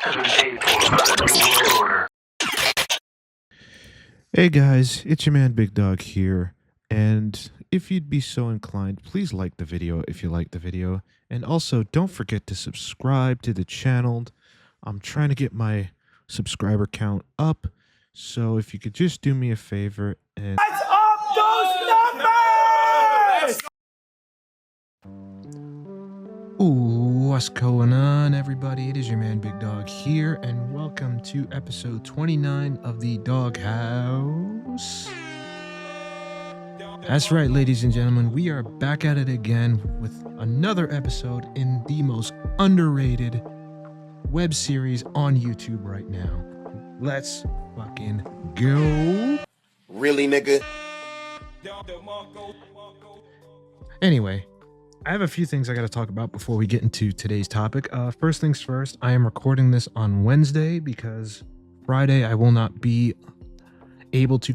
has been paid for by the New World Order. Hey guys, it's your man Big Dog here, and if you'd be so inclined, please like the video if you like the video, and also don't forget to subscribe to the channel. I'm trying to get my subscriber count up, so if you could just do me a favor and Let's up those numbers! Ooh, what's going on, everybody? It is your man Big Dog here, and welcome to episode 29 of the Doghouse. That's right, ladies and gentlemen, we are back at it again with another episode in the most underrated web series on YouTube right now. Let's fucking go. Really, nigga? Anyway, I have a few things I got to talk about before we get into today's topic. First things first, I am recording this on Wednesday because Friday I will not be able to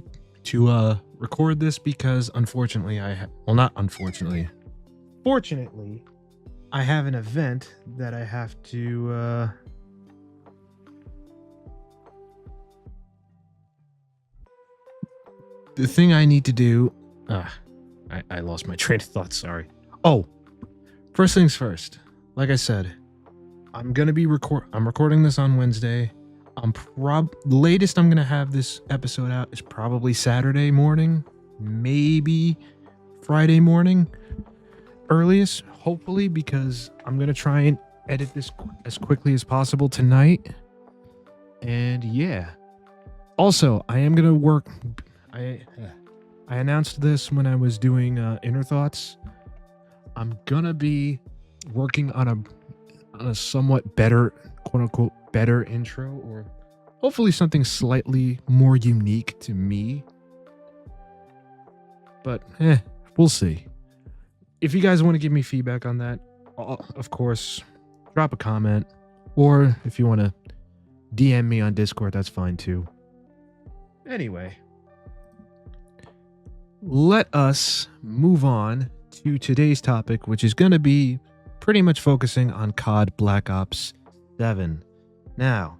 record this because unfortunately fortunately I have an event that I have to the thing I need to do. I lost my train of thought, sorry. Oh, first things first. Like I said, I'm recording this on Wednesday. The latest I'm gonna have this episode out is probably Saturday morning, maybe Friday morning, earliest, hopefully, because I'm gonna try and edit this as quickly as possible tonight. And yeah. Also, I am gonna work. I announced this when I was doing Inner Thoughts. I'm gonna be working on a somewhat better, quote unquote, better intro, or hopefully something slightly more unique to me. But we'll see. If you guys want to give me feedback on that, of course, drop a comment, or if you want to DM me on Discord, that's fine too. Anyway, let us move on to today's topic, which is going to be pretty much focusing on COD Black Ops 7. Now,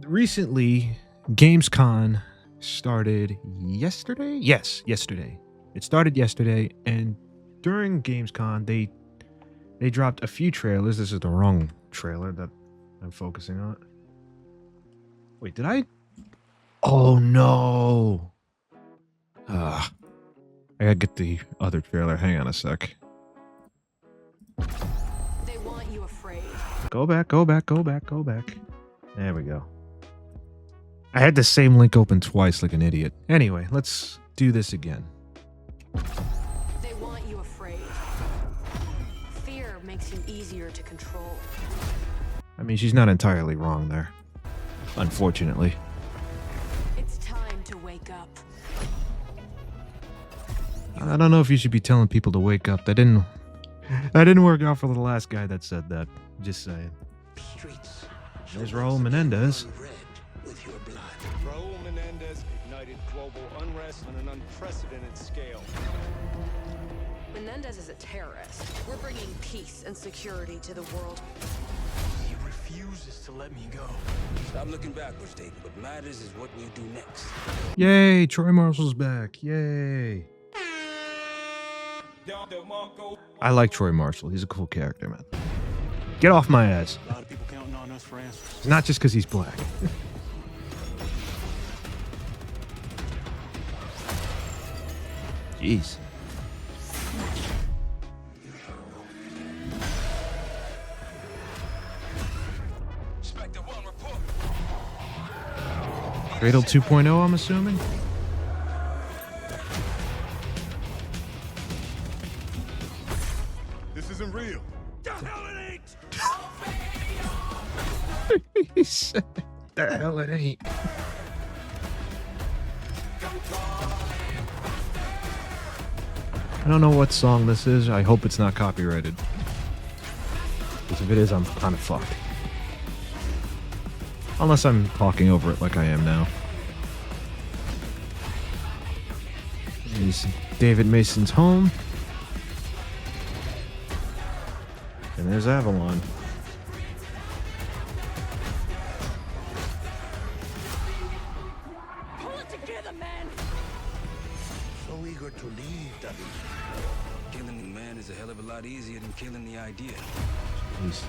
recently, Gamescom started yesterday? Yes, yesterday. It started yesterday, and during Gamescom, they dropped a few trailers. This is the wrong trailer that I'm focusing on. Wait, did I? Oh, no. I gotta get the other trailer. Hang on a sec. They want you afraid. Go back. There we go. I had the same link open twice like an idiot. Anyway, let's do this again. They want you afraid. Fear makes you easier to control. I mean, she's not entirely wrong there. Unfortunately. It's time to wake up. I don't know if you should be telling people to wake up. That didn't work out for the last guy that said that. Just saying. Streets. There's Raul Menendez. Red with your blood. Raul Menendez ignited global unrest on an unprecedented scale. Menendez is a terrorist. We're bringing peace and security to the world. He refuses to let me go. Stop looking backwards, David. What matters is what we do next. Yay, Troy Marshall's back. Yay. I like Troy Marshall. He's a cool character, man. Get off my ass. A lot of people counting on us for answers. It's not just because he's black. Jeez. Cradle 2.0, I'm assuming? This isn't real. He said, the hell it ain't. I don't know what song this is. I hope it's not copyrighted. Because if it is, I'm kind of fucked. Unless I'm talking over it like I am now. Here's David Mason's home. And there's Avalon. weapon. Killing the man is a hell of a lot easier than killing the idea. Jeez.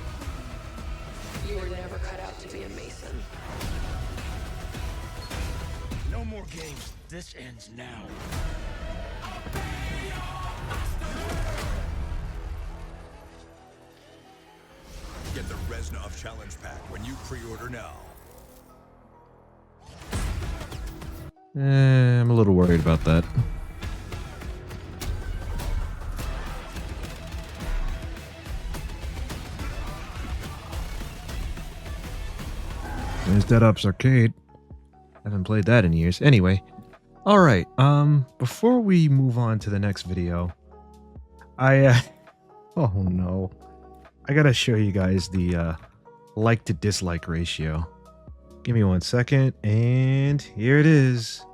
You were never cut out to be a Mason. No more games. This ends now. Get the Reznov Challenge Pack when you pre-order now. I'm a little worried about that. There's Dead Ops Arcade. Haven't played that in years. Anyway, all right. Before we move on to the next video, oh no, I gotta show you guys the like to dislike ratio. Give me 1 second, and here it is.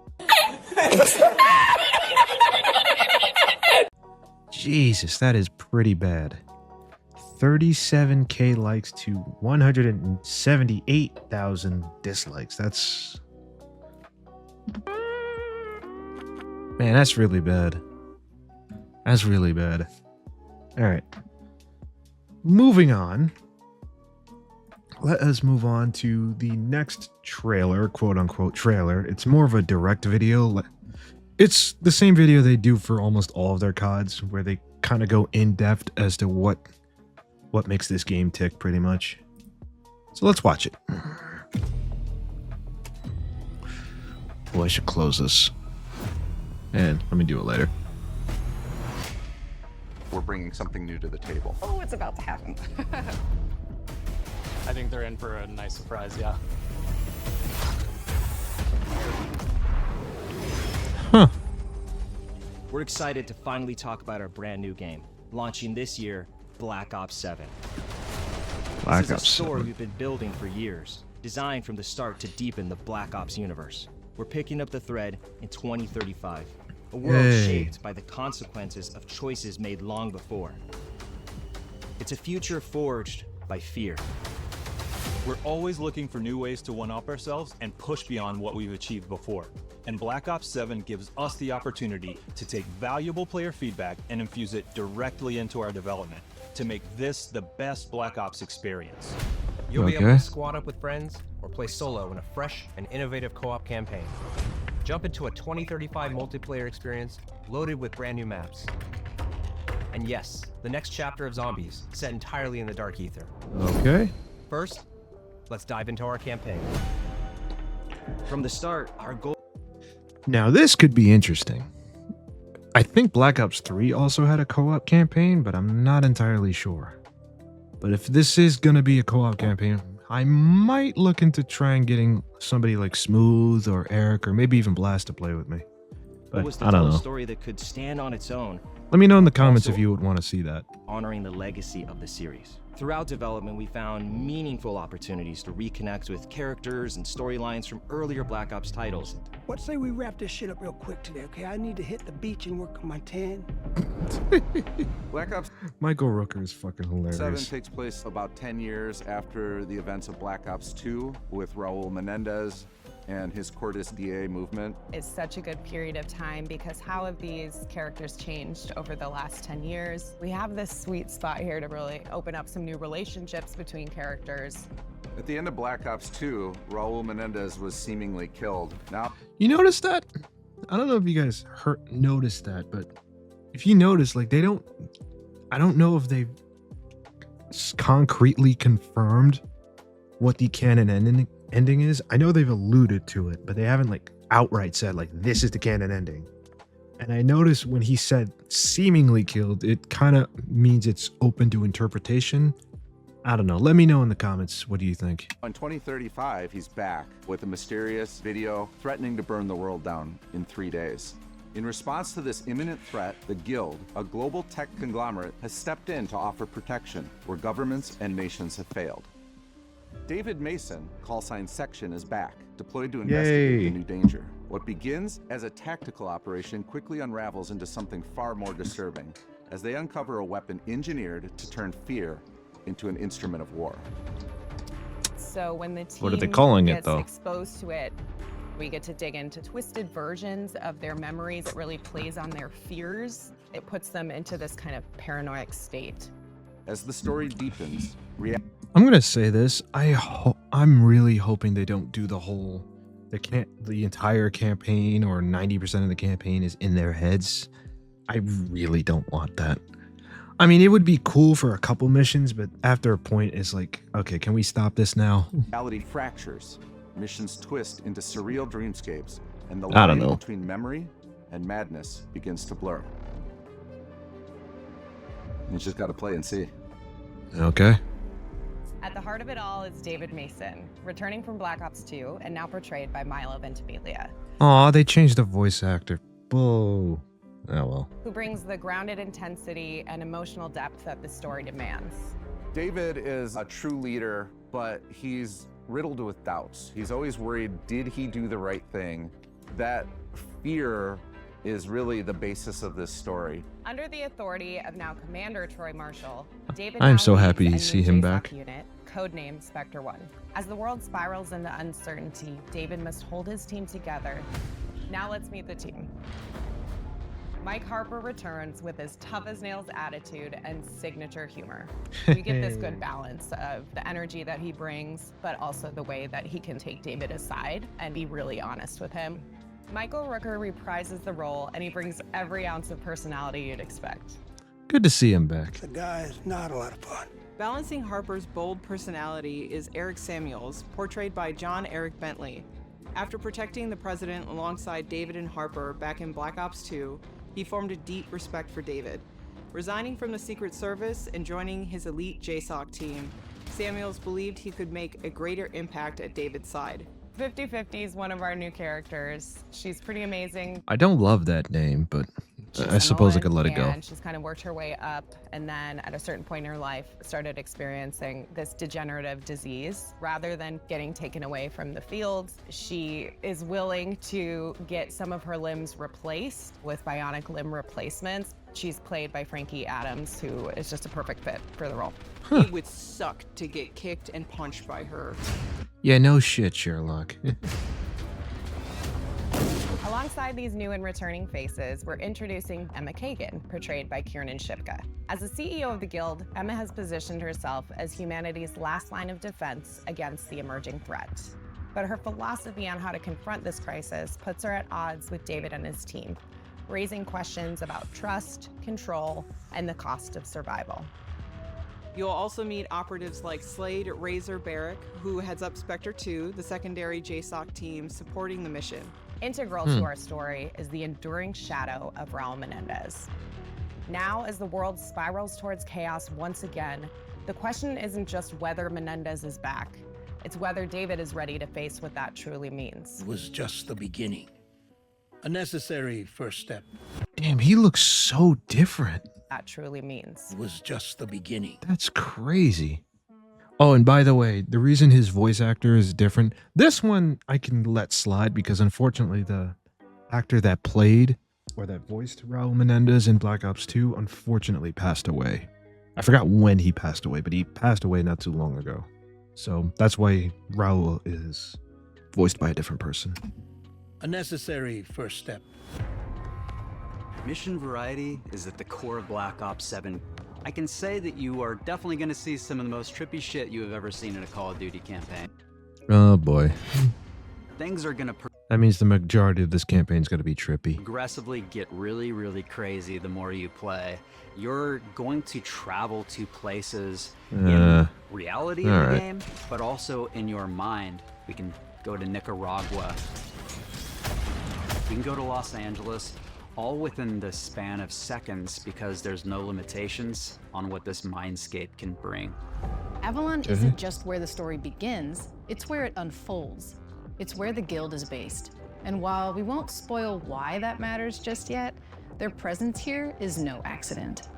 Jesus, that is pretty bad. 37k likes to 178,000 dislikes. Man, that's really bad. That's really bad. All right. Moving on. Let us move on to the next trailer, quote unquote trailer. It's more of a direct video. It's the same video they do for almost all of their CODs, where they kind of go in depth as to what makes this game tick, pretty much. So let's watch it. Oh, I should close this. And let me do it later. We're bringing something new to the table. Oh, it's about to happen. I think they're in for a nice surprise, yeah. Huh. We're excited to finally talk about our brand new game, launching this year, Black Ops 7. Black This is Ops a story 7. we've been building for years, designed from the start to deepen the Black Ops universe. We're picking up the thread in 2035, a world Yay. shaped by the consequences of choices made long before. It's a future forged by fear. We're always looking for new ways to one-up ourselves and push beyond what we've achieved before. And Black Ops 7 gives us the opportunity to take valuable player feedback and infuse it directly into our development to make this the best Black Ops experience. You'll be able to squad up with friends or play solo in a fresh and innovative co-op campaign. Jump into a 2035 multiplayer experience loaded with brand new maps. And yes, the next chapter of Zombies, set entirely in the Dark Ether. Okay. First, let's dive into our campaign. From the start, our goal... Now this could be interesting. I think Black Ops 3 also had a co-op campaign, but I'm not entirely sure. But if this is gonna be a co-op campaign, I might look into trying getting somebody like Smooth or Eric or maybe even Blast to play with me. But was to I don't tell know. a story that could stand on its own, Let me know in the comments Also- if you would want to see that. honoring the legacy of the series. Throughout development, we found meaningful opportunities to reconnect with characters and storylines from earlier Black Ops titles. What say we wrap this shit up real quick today, okay? I need to hit the beach and work on my tan. Black Ops Michael Rooker is fucking 7 hilarious. takes place about 10 years after the events of Black Ops 2 with Raul Menendez and his Cortes DA movement. It's such a good period of time because how have these characters changed over the last 10 years? We have this sweet spot here to really open up some new relationships between characters. At the end of Black Ops 2, Raul Menendez was seemingly killed. Now, You notice that? I don't know if you guys noticed that, but if you notice, like I don't know if they've concretely confirmed what the canon ending is. I know they've alluded to it, but they haven't like outright said like this is the canon ending. And I noticed when he said seemingly killed, it kind of means it's open to interpretation. I don't know. Let me know in the comments. What do you think? in 2035, he's back with a mysterious video threatening to burn the world down in 3 days. In response to this imminent threat, the Guild, a global tech conglomerate, has stepped in to offer protection where governments and nations have failed. David Mason, callsign Section, is back, deployed to investigate the new danger. What begins as a tactical operation quickly unravels into something far more disturbing, as they uncover a weapon engineered to turn fear into an instrument of war. So when the team What are they calling it, gets though? exposed to it, we get to dig into twisted versions of their memories. It really plays on their fears. It puts them into this kind of paranoid state. As the story deepens, I'm gonna say this. I'm really hoping they don't do the entire campaign or 90% of the campaign is in their heads. I really don't want that. I mean, it would be cool for a couple missions, but after a point, it's like, okay, can we stop this now? reality fractures, missions twist into surreal dreamscapes, and the I don't line know. between memory and madness begins to blur. You just got to play and see. Okay. At the heart of it all is David Mason, returning from Black Ops 2 and now portrayed by Milo Ventimiglia, Aw, they changed the voice actor. Whoa. Oh well. who brings the grounded intensity and emotional depth that the story demands. David is a true leader, but he's riddled with doubts. He's always worried, did he do the right thing? That fear is really the basis of this story. Under the authority of now Commander Troy Marshall, David I am now so leads happy a to new see him JSOC back. unit, codenamed Spectre 1. As the world spirals into uncertainty, David must hold his team together. Now let's meet the team. Mike Harper returns with his tough-as-nails attitude and signature humor. We get this good balance of the energy that he brings, but also the way that he can take David aside and be really honest with him. Michael Rooker reprises the role, and he brings every ounce of personality you'd expect. Good to see him back. The guy is not a lot of fun. Balancing Harper's bold personality is Eric Samuels, portrayed by John Eric Bentley. After protecting the president alongside David and Harper back in Black Ops 2, he formed a deep respect for David. Resigning from the Secret Service and joining his elite JSOC team, Samuels believed he could make a greater impact at David's side. 50-50 is one of our new characters. She's pretty amazing. I don't love that name, but I suppose I could let it go. And she's kind of worked her way up, and then at a certain point in her life, started experiencing this degenerative disease. Rather than getting taken away from the fields, she is willing to get some of her limbs replaced with bionic limb replacements. She's played by Frankie Adams, who is just a perfect fit for the role. It would suck to get kicked and punched by her. Yeah, no shit, Sherlock. Alongside these new and returning faces, we're introducing Emma Kagan, portrayed by Kiernan Shipka. As the CEO of the Guild, Emma has positioned herself as humanity's last line of defense against the emerging threat. But her philosophy on how to confront this crisis puts her at odds with David and his team, raising questions about trust, control, and the cost of survival. You'll also meet operatives like Slade Razor Barrick, who heads up Spectre 2, the secondary JSOC team supporting the mission. Integral to our story is the enduring shadow of Raul Menendez. Now, as the world spirals towards chaos once again, the question isn't just whether Menendez is back, it's whether David is ready to face what that truly means. It was just the beginning. A necessary first step. Damn, he looks so different. That truly means. It was just the beginning. That's crazy. Oh, and by the way, the reason his voice actor is different, this one I can let slide because unfortunately the actor that played or that voiced Raul Menendez in Black Ops 2 unfortunately passed away. I forgot when he passed away, but he passed away not too long ago. So that's why Raul is voiced by a different person. A necessary first step. Mission variety is at the core of Black Ops 7. I can say that you are definitely going to see some of the most trippy shit you have ever seen in a Call of Duty campaign. Oh boy. Things are going to That means the majority of this campaign is going to be trippy. progressively get really, really crazy the more you play. You're going to travel to places in reality of the game, but also in your mind. We can go to Nicaragua. We can go to Los Angeles, all within the span of seconds because there's no limitations on what this mindscape can bring. Avalon isn't just where the story begins, it's where it unfolds. It's where the Guild is based. And while we won't spoil why that matters just yet, their presence here is no accident.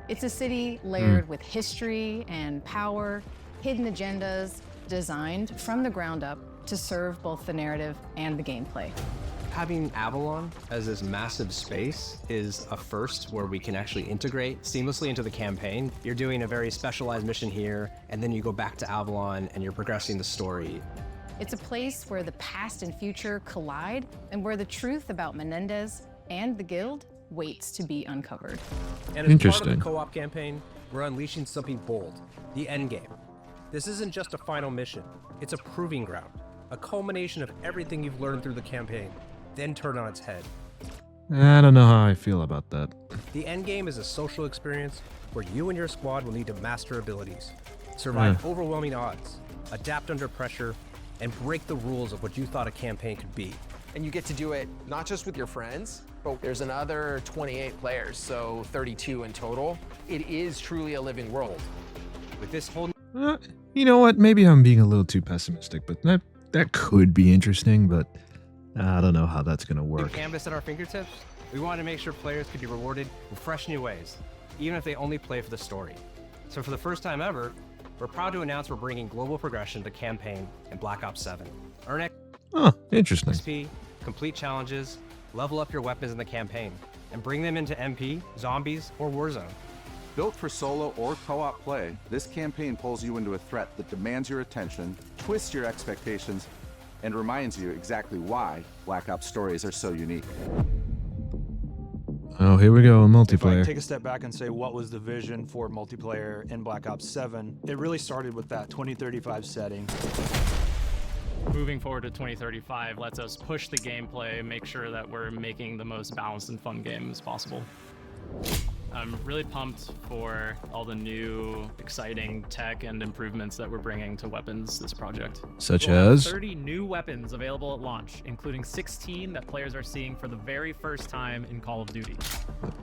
It's a city layered with history and power, hidden agendas, designed from the ground up to serve both the narrative and the gameplay. Having Avalon as this massive space is a first where we can actually integrate seamlessly into the campaign. You're doing a very specialized mission here, and then you go back to Avalon and you're progressing the story. It's a place where the past and future collide and where the truth about Menendez and the Guild waits to be uncovered. And as part of Interesting. the co-op campaign, we're unleashing something bold, the endgame. This isn't just a final mission, it's a proving ground, a culmination of everything you've learned through the campaign, then turned on its head. I don't know how I feel about that. The endgame is a social experience where you and your squad will need to master abilities, survive overwhelming odds, adapt under pressure, and break the rules of what you thought a campaign could be. And you get to do it not just with your friends, but there's another 28 players, so 32 in total. It is truly a living world. With this whole You know what? Maybe I'm being a little too pessimistic, but that could be interesting, but I don't know how that's going to new work. canvas at our fingertips, we wanted to make sure players could be rewarded in fresh new ways, even if they only play for the story. So for the first time ever, we're proud to announce we're bringing global progression to campaign in Black Ops 7. Earn Oh, interesting. XP, complete challenges, level up your weapons in the campaign, and bring them into MP, zombies, or Warzone. Built for solo or co-op play, this campaign pulls you into a threat that demands your attention, twists your expectations, and reminds you exactly why Black Ops stories are so unique. Oh, here we go, If I multiplayer. take a step back and say what was the vision for multiplayer in Black Ops 7, it really started with that 2035 setting. Moving forward to 2035 lets us push the gameplay, make sure that we're making the most balanced and fun game as possible. I'm really pumped for all the new, exciting tech and improvements that we're bringing to weapons this project. Such We'll have as? 30 new weapons available at launch, including 16 that players are seeing for the very first time in Call of Duty.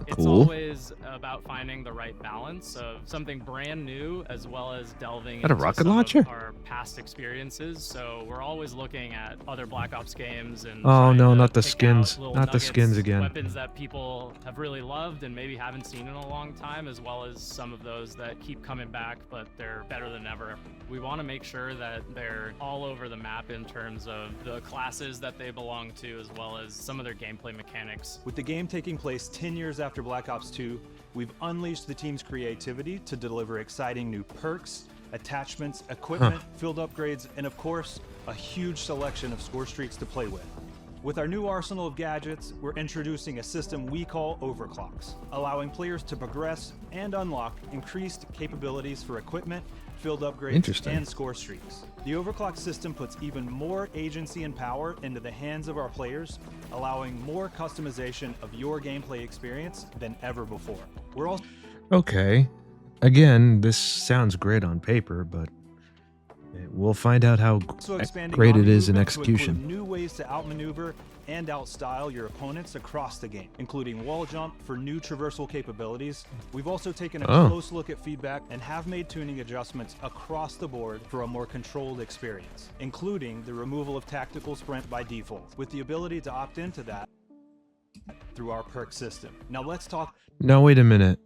It's Cool. always about finding the right balance of something brand new as well as delving That a into rocket some of launcher? our past experiences. So we're always looking at other Black Ops games and Oh trying no, to not the pick skins. out little Not the nuggets, skins again. Weapons that people have really loved and maybe haven't seen in a long time, as well as some of those that keep coming back, but they're better than ever. We want to make sure that they're all over the map in terms of the classes that they belong to, as well as some of their gameplay mechanics. With the game taking place 10 years after Black Ops 2, we've unleashed the team's creativity to deliver exciting new perks, attachments, equipment, field upgrades, and of course, a huge selection of score streaks to play with. With our new arsenal of gadgets, we're introducing a system we call overclocks, allowing players to progress and unlock increased capabilities for equipment, field upgrades, Interesting. and score streaks. The overclock system puts even more agency and power into the hands of our players, allowing more customization of your gameplay experience than ever before. We're also Okay. Again, this sounds great on paper, but we'll find out how expanding great it is in omni-movement to execution. include new ways to outmaneuver and outstyle your opponents across the game, including wall jump for new traversal capabilities. We've also taken a close look at feedback and have made tuning adjustments across the board for a more controlled experience, including the removal of tactical sprint by default, with the ability to opt into that through our perk system. Now let's talk. Now, wait a minute.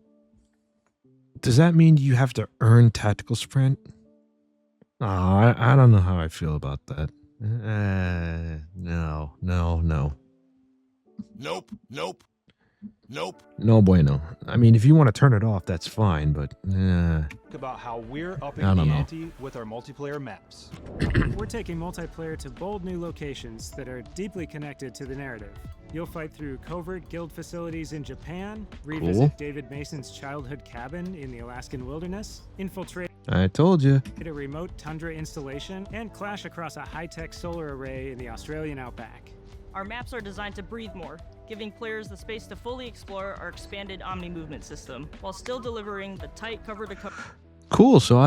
Does that mean you have to earn tactical sprint? Oh, I don't know how I feel about that. No. Nope. No bueno. I mean, if you want to turn it off, that's fine, but About how we're upping I the don't know. ante with our multiplayer maps. We're taking multiplayer to bold new locations that are deeply connected to the narrative. You'll fight through covert guild facilities in Japan, revisit David Mason's childhood cabin in the Alaskan wilderness, infiltrate I told you. a remote tundra installation, and clash across a high-tech solar array in the Australian outback. Our maps are designed to breathe more, giving players the space to fully explore our expanded Omni movement system, while still delivering the tight cover-to-cover Cool. So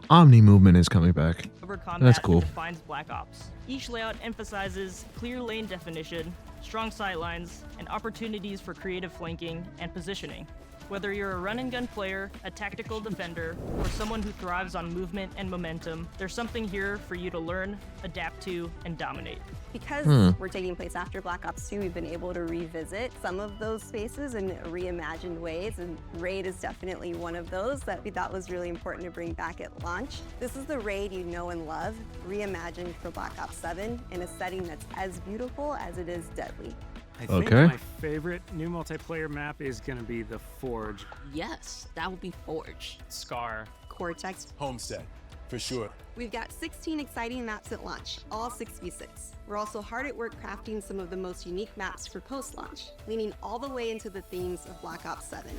Omni movement is coming back. combat That's cool. that defines Black Ops. Each layout emphasizes clear lane definition, strong sightlines, and opportunities for creative flanking and positioning. Whether you're a run-and-gun player, a tactical defender, or someone who thrives on movement and momentum, there's something here for you to learn, adapt to, and dominate. Because we're taking place after Black Ops 2, we've been able to revisit some of those spaces in reimagined ways, and Raid is definitely one of those that we thought was really important to bring back at launch. This is the Raid you know and love, reimagined for Black Ops 7 in a setting that's as beautiful as it is deadly. I think my favorite new multiplayer map is going to be the Forge. Yes, that would be Forge. Scar. Cortex. Homestead. For sure. We've got 16 exciting maps at launch, all 6v6. We're also hard at work crafting some of the most unique maps for post-launch, leaning all the way into the themes of Black Ops 7.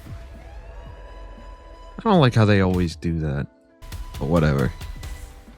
I don't like how they always do that, but whatever.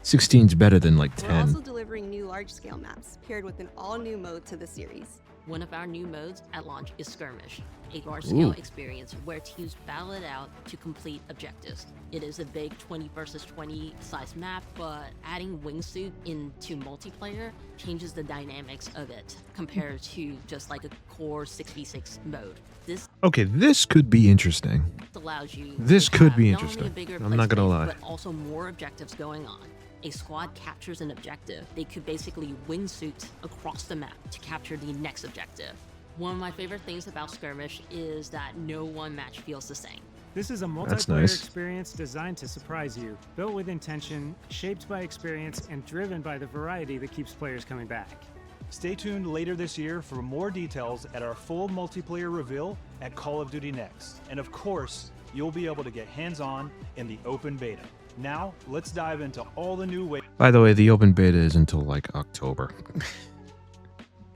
16's better than like We're 10. also delivering new large-scale maps, paired with an all-new mode to the series. One of our new modes at launch is Skirmish, a large-scale Ooh. experience where teams battle it out to complete objectives. It is a big 20 versus 20 size map, but adding wingsuit into multiplayer changes the dynamics of it compared to just like a core 6v6 mode. This This could be interesting. allows you This to could have be not only a interesting. bigger I'm not gonna play lie. space, but also more objectives going on. A squad captures an objective, they could basically wingsuit across the map to capture the next objective. One of my favorite things about Skirmish is that no one match feels the same. This is a That's multiplayer nice. experience designed to surprise you, built with intention, shaped by experience, and driven by the variety that keeps players coming back. Stay tuned later this year for more details at our full multiplayer reveal at Call of Duty Next. And of course, you'll be able to get hands-on in the open beta. Now, let's dive into all the new ways. By the way, the open beta is until like October.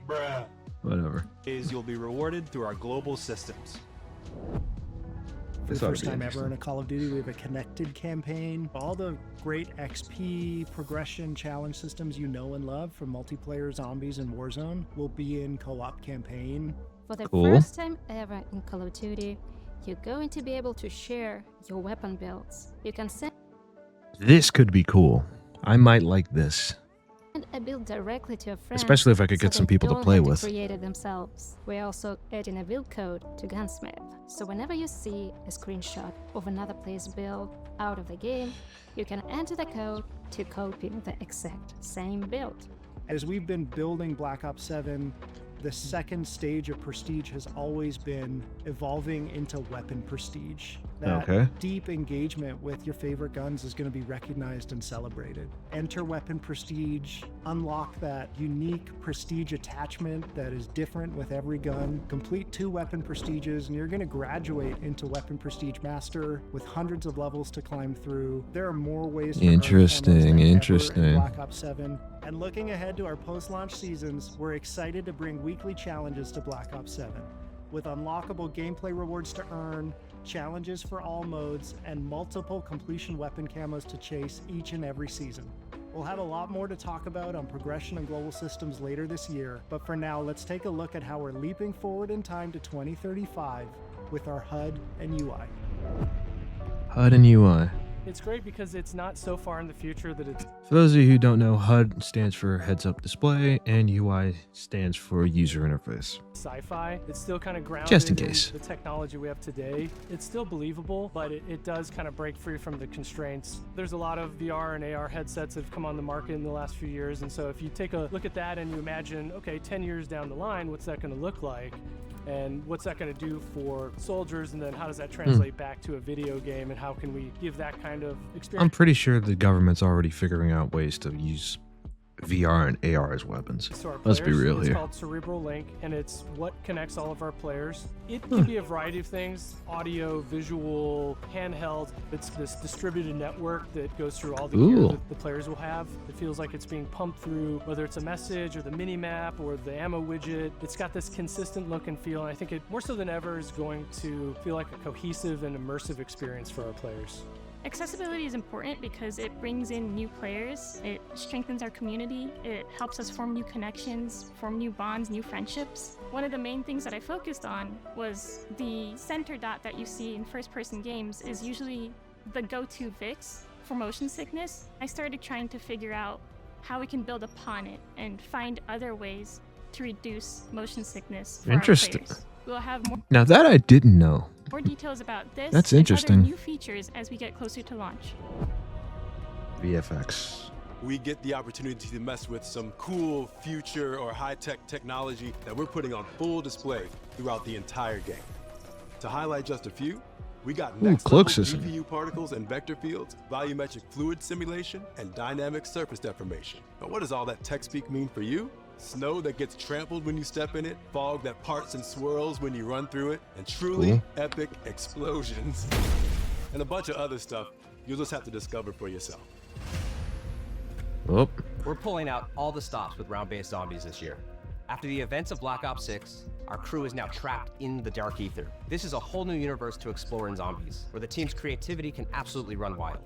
Bruh. Whatever. You'll be rewarded through our global systems. For This the ought to first be time ever interesting. in a Call of Duty, we have a connected campaign. All the great XP, progression, challenge systems you know and love from multiplayer zombies and Warzone will be in co-op campaign. For the Cool. first time ever in Call of Duty, you're going to be able to share your weapon builds. You can send This could be cool. I might like this. a build directly to a friend. Especially if I could so get some they people to don't play have with. create it themselves. We're also adding a build code to Gunsmith. So whenever you see a screenshot of another player's build out of the game, you can enter the code to copy the exact same build. As we've been building Black Ops 7, the second stage of Prestige has always been evolving into weapon Prestige. That Okay. deep engagement with your favorite guns is going to be recognized and celebrated. Enter Weapon Prestige, unlock that unique Prestige attachment that is different with every gun, complete 2 Weapon Prestiges, and you're going to graduate into Weapon Prestige Master with hundreds of levels to climb through. There are more ways to earn Interesting, camos than ever in interesting. Black Ops 7. And looking ahead to our post-launch seasons, we're excited to bring weekly challenges to Black Ops 7. With unlockable gameplay rewards to earn, challenges for all modes, and multiple completion weapon camos to chase each and every season. We'll have a lot more to talk about on progression and global systems later this year, but for now, let's take a look at how we're leaping forward in time to 2035 with our HUD and UI. HUD and UI. It's great because it's not so far in the future that it's For those of you who don't know, HUD stands for Heads-Up Display, and UI stands for User Interface. sci-fi. It's still kind of grounded Just in case. the technology we have today. It's still believable, but it does kind of break free from the constraints. There's a lot of VR and AR headsets that have come on the market in the last few years, and so if you take a look at that and you imagine, okay, 10 years down the line, what's that going to look like? And what's that going to do for soldiers? And then how does that translate back to a video game? And how can we give that kind of experience? I'm pretty sure the government's already figuring out ways to use VR and AR as weapons. to our Let's be players. real It's here. called Cerebral Link, and it's what connects all of our players. It can be a variety of things: audio, visual, handheld. It's this distributed network that goes through all the gear Ooh. that the players will have. It feels like it's being pumped through, whether it's a message or the mini map or the ammo widget. It's got this consistent look and feel, and I think it more so than ever is going to feel like a cohesive and immersive experience for our players. Accessibility is important because it brings in new players, it strengthens our community, it helps us form new connections, form new bonds, new friendships. One of the main things that I focused on was the center dot that you see in first-person games is usually the go-to fix for motion sickness. I started trying to figure out how we can build upon it and find other ways to reduce motion sickness for Interesting. our players. We'll have Now that I didn't know. more details about this That's and interesting. other new features as we get closer to launch. VFX. We get the opportunity to mess with some cool future or high-tech technology that we're putting on full display throughout the entire game. To highlight just a few, we got Ooh, next cloak level system. GPU particles and vector fields, volumetric fluid simulation, and dynamic surface deformation. Now what does all that tech speak mean for you? Snow that gets trampled when you step in it, fog that parts and swirls when you run through it, and truly Cool. epic explosions. And a bunch of other stuff you'll just have to discover for yourself. Oh. We're pulling out all the stops with round-based zombies this year. After the events of Black Ops 6, our crew is now trapped in the dark ether. This is a whole new universe to explore in zombies, where the team's creativity can absolutely run wild.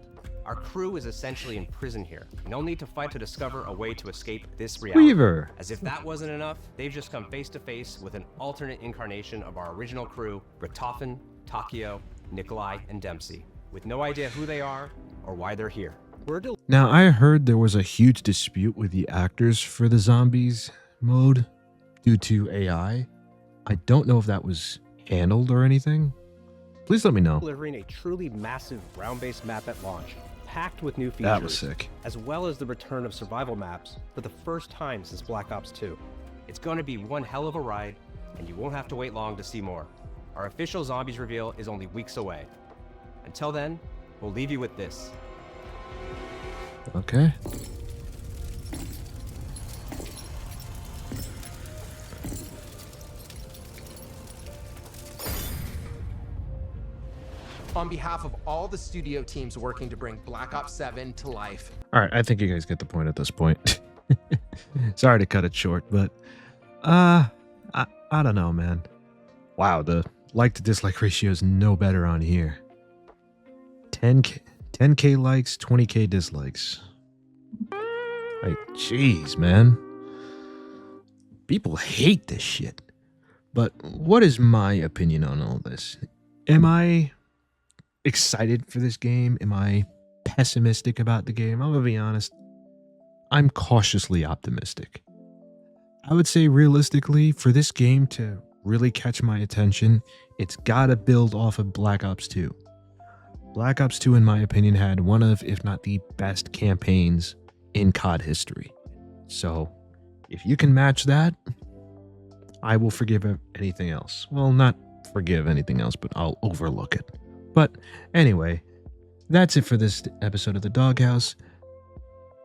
Our crew is essentially in prison here. No need to fight to discover a way to escape this reality. Weaver. As if that wasn't enough, they've just come face to face with an alternate incarnation of our original crew, Richtofen, Takio, Nikolai, and Dempsey, with no idea who they are or why they're here. Now, I heard there was a huge dispute with the actors for the zombies mode due to AI. I don't know if that was handled or anything. Please let me know. Delivering a truly massive round-based map at launch, packed with new features. That was sick. As well as the return of survival maps for the first time since Black Ops 2. It's going to be one hell of a ride, and you won't have to wait long to see more. Our official zombies reveal is only weeks away. Until then, we'll leave you with this. Okay. On behalf of all the studio teams working to bring Black Ops 7 to life. All right, I think you guys get the point at this point. Sorry to cut it short, but I don't know, man. Wow, the like to dislike ratio is no better on here. 10K likes, 20K dislikes. Like, jeez, man. People hate this shit. But what is my opinion on all this? Am I excited for this game? Am I pessimistic about the game? I'm gonna be honest. I'm cautiously optimistic. I would say realistically, for this game to really catch my attention, it's gotta build off of Black Ops 2. Black Ops 2, in my opinion, had one of, if not the best campaigns in COD history. So, if you can match that, I will forgive anything else. Well, not forgive anything else, but I'll overlook it. But anyway, that's it for this episode of The Doghouse.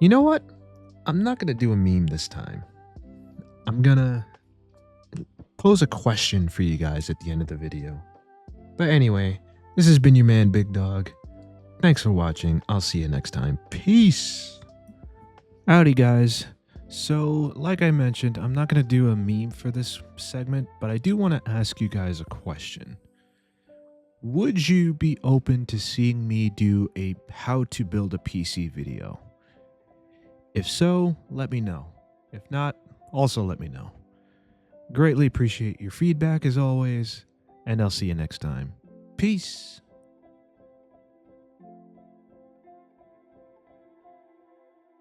You know what? I'm not going to do a meme this time. I'm going to pose a question for you guys at the end of the video. But anyway, this has been your man, Big Dog. Thanks for watching. I'll see you next time. Peace. Howdy, guys. So, like I mentioned, I'm not going to do a meme for this segment, but I do want to ask you guys a question. Would you be open to seeing me do a how to build a PC video? If so, let me know. If not, also let me know. Greatly appreciate your feedback as always, and I'll see you next time. Peace.